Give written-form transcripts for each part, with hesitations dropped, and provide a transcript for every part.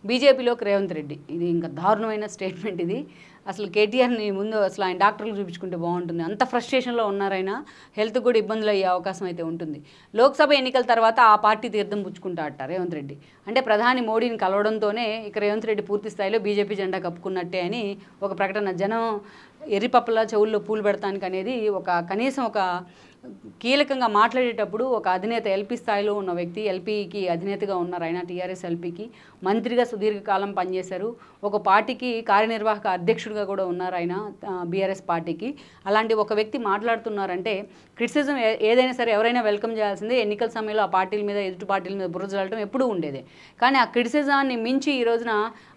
బీజేపీలోకి రేవంత్ రెడ్డి. ఇది ఇంకా దారుణమైన స్టేట్మెంట్ ఇది. అసలు కేటీఆర్ని ముందు అసలు ఆయన డాక్టర్లు చూపించుకుంటే బాగుంటుంది. అంత ఫ్రస్ట్రేషన్లో ఉన్నారైనా హెల్త్ కూడా ఇబ్బందులు అయ్యే అవకాశం అయితే ఉంటుంది. లోక్సభ ఎన్నికల తర్వాత ఆ పార్టీ తీర్థం పుచ్చుకుంటా అట్ట రేవంత్ రెడ్డి. అంటే ప్రధాని మోడీని కలవడంతోనే ఇక రేవంత్ రెడ్డి పూర్తి స్థాయిలో బీజేపీ జెండా కప్పుకున్నట్టే అని ఒక ప్రకటన. జనం ఎర్రిపప్పుల చెవుల్లో పూలు పెడతానికి అనేది కనీసం ఒక కీలకంగా మాట్లాడేటప్పుడు ఒక అధినేత ఎల్పీ స్థాయిలో ఉన్న వ్యక్తి, ఎల్పీకి అధినేతగా ఉన్నారు ఆయన, టీఆర్ఎస్ ఎల్పీకి మంత్రిగా సుదీర్ఘకాలం పనిచేశారు. ఒక పార్టీకి కార్యనిర్వాహక అధ్యక్షుడిగా కూడా ఉన్నారు ఆయన బీఆర్ఎస్ పార్టీకి. అలాంటి ఒక వ్యక్తి మాట్లాడుతున్నారంటే క్రిటిసిజం ఏదైనా సరే ఎవరైనా వెల్కమ్ చేయాల్సిందే. ఎన్నికల సమయంలో ఆ పార్టీల మీద ఎదుటి పార్టీల మీద బురద చల్లడం ఎప్పుడూ ఉండేదే. కానీ ఆ క్రిటిసిజాన్ని మించి ఈ రోజున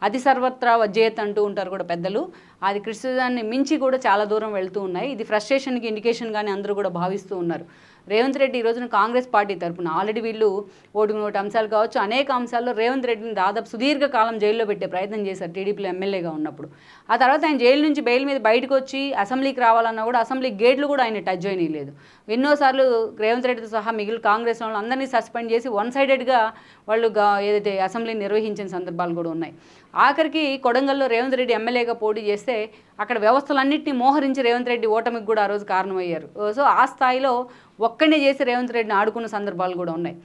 అతి సర్వత్రా వజ్జేత్ అంటూ ఉంటారు కూడా పెద్దలు. అది క్రిటిసిజాన్ని మించి కూడా చాలా దూరం వెళ్తూ ఉన్నాయి. ఇది ఫ్రస్ట్రేషన్కి ఇండికేషన్గానే అందరూ కూడా భావిస్తూ ఉన్నారు. రేవంత్ రెడ్డి ఈ రోజున కాంగ్రెస్ పార్టీ తరఫున ఆల్రెడీ వీళ్ళు ఓటుకు నోటు అంశాలు కావచ్చు, అనేక అంశాల్లో రేవంత్ రెడ్డిని దాదాపు సుదీర్ఘకాలం జైల్లో పెట్టే ప్రయత్నం చేశారు టీడీపీలో ఎమ్మెల్యేగా ఉన్నప్పుడు. ఆ తర్వాత ఆయన జైలు నుంచి బెయిల్ మీద బయటకు వచ్చి అసెంబ్లీకి రావాలన్నా కూడా అసెంబ్లీ గేట్లు కూడా ఆయన టచ్ చేయలేదు. ఎన్నోసార్లు రేవంత్ రెడ్డితో సహా మిగిలిన కాంగ్రెస్ వాళ్ళు అందరినీ సస్పెండ్ చేసి వన్ సైడెడ్గా వాళ్ళు ఏదైతే అసెంబ్లీని నిర్వహించిన సందర్భాలు కూడా ఉన్నాయి. ఆఖరికి కొడంగల్లో రేవంత్ రెడ్డి ఎమ్మెల్యేగా పోటీ చేస్తే అక్కడ వ్యవస్థలన్నింటినీ మోహరించి రేవంత్ రెడ్డి ఓటమికి కూడా ఆ రోజు కారణమయ్యారు. సో ఆ స్థాయిలో ఒక్కడే చేసి రేవంత్ రెడ్డిని ఆడుకున్న సందర్భాలు కూడా ఉన్నాయి.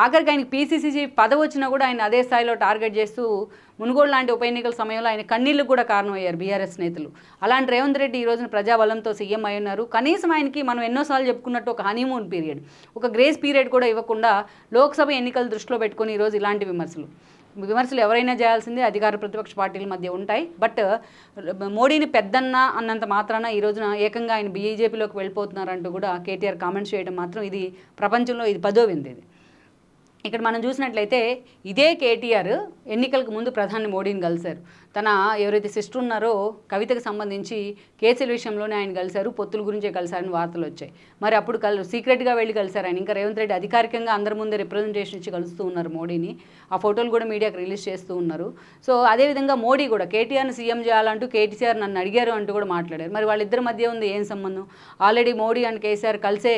ఆఖరికి ఆయనకి పీసీసీ పదవి వచ్చినా కూడా ఆయన అదే స్థాయిలో టార్గెట్ చేస్తూ మునుగోడు లాంటి ఉప ఎన్నికల సమయంలో ఆయన కన్నీళ్లకు కూడా కారణమయ్యారు బీఆర్ఎస్ నేతలు. అలాంటి రేవంత్ రెడ్డి ఈ రోజున ప్రజాబలంతో సీఎం అయి ఉన్నారు. కనీసం ఆయనకి మనం ఎన్నోసార్లు చెప్పుకున్నట్టు ఒక హనీమూన్ పీరియడ్, ఒక గ్రేస్ పీరియడ్ కూడా ఇవ్వకుండా లోక్సభ ఎన్నికలు దృష్టిలో పెట్టుకుని ఈరోజు ఇలాంటి విమర్శలు ఎవరైనా చేయాల్సిందే, అధికార ప్రతిపక్ష పార్టీల మధ్య ఉంటాయి. బట్ మోడీని పెద్దన్న అన్నంత మాత్రాన ఈ రోజున ఏకంగా ఆయన బీజేపీలోకి వెళ్ళిపోతున్నారంటూ కూడా కేటీఆర్ కామెంట్స్ చేయడం మాత్రం ఇది ప్రపంచంలో ఇది 10వ వింత. ఇది ఇక్కడ మనం చూసినట్లయితే ఇదే కేటీఆర్ ఎన్నికలకు ముందు ప్రధాని మోడీని కలిశారు. తన ఎవరైతే సిస్టర్ ఉన్నారో కవితకు సంబంధించి కేసుల విషయంలోనే ఆయన కలిశారు, పొత్తుల గురించే కలిశారని వార్తలు వచ్చాయి. మరి అప్పుడు సీక్రెట్గా వెళ్ళి కలిశారు ఆయన. ఇంకా రేవంత్ రెడ్డి అధికారికంగా అందరి ముందే రిప్రజెంటేషన్ ఇచ్చి కలుస్తూ ఉన్నారు మోడీని. ఆ ఫోటోలు కూడా మీడియాకి రిలీజ్ చేస్తూ ఉన్నారు. సో అదేవిధంగా మోడీ కూడా కేటీఆర్ని సీఎం చేయాలంటూ కేటీఆర్ నన్ను అడిగారు అంటూ కూడా మాట్లాడారు. మరి వాళ్ళిద్దరి మధ్య ఉంది ఏం సంబంధం? ఆల్రెడీ మోడీ అండ్ కేసీఆర్ కలిసే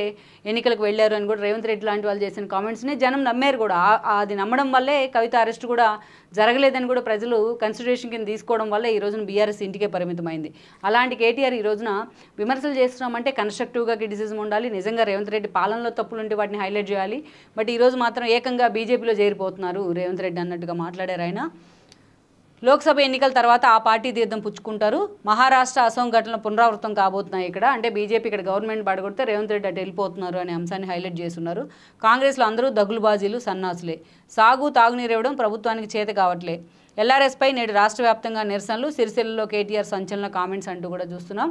ఎన్నికలకు వెళ్ళారు అని కూడా రేవంత్ రెడ్డి లాంటి వాళ్ళు చేసిన కామెంట్స్ని జనం నమ్మారు కూడా. అది నమ్మడం వల్లే కవిత అరెస్ట్ కూడా జరగలేదని కూడా ప్రజలు కన్సిడరేషన్ కింద తీసుకోవడం వల్ల ఈ రోజున బీఆర్ఎస్ ఇంటికే పరిమితమైంది. అలాంటి కేటీఆర్ ఈ రోజున విమర్శలు చేస్తున్నామంటే కన్స్ట్రక్టివ్గా క్రిటిసిజం ఉండాలి. నిజంగా రేవంత్ రెడ్డి పాలనలో తప్పులు ఉంటే వాటిని హైలైట్ చేయాలి. బట్ ఈరోజు మాత్రం ఏకంగా బీజేపీలో చేరిపోతున్నారు రేవంత్ రెడ్డి అన్నట్టుగా మాట్లాడారు ఆయన. లోక్సభ ఎన్నికల తర్వాత ఆ పార్టీ తీర్థం పుచ్చుకుంటారు. మహారాష్ట్ర అసోం ఘటనలు పునరావృతం కాబోతున్నాయి ఇక్కడ. అంటే బీజేపీ ఇక్కడ గవర్నమెంట్ పడగొడితే రేవంత్ రెడ్డి అటు వెళ్ళిపోతున్నారు అనే అంశాన్ని హైలైట్ చేస్తున్నారు. కాంగ్రెస్లో అందరూ దగులుబాజీలు, సన్నాసులే. సాగు తాగునీరు ఇవ్వడం ప్రభుత్వానికి చేత కావట్లే. ఎల్ఆర్ఎస్పై నేడు రాష్ట్ర వ్యాప్తంగా నిరసనలు. సిరిసిల్లలో కేటీఆర్ సంచలన కామెంట్స్ అంటూ కూడా చూస్తున్నాం.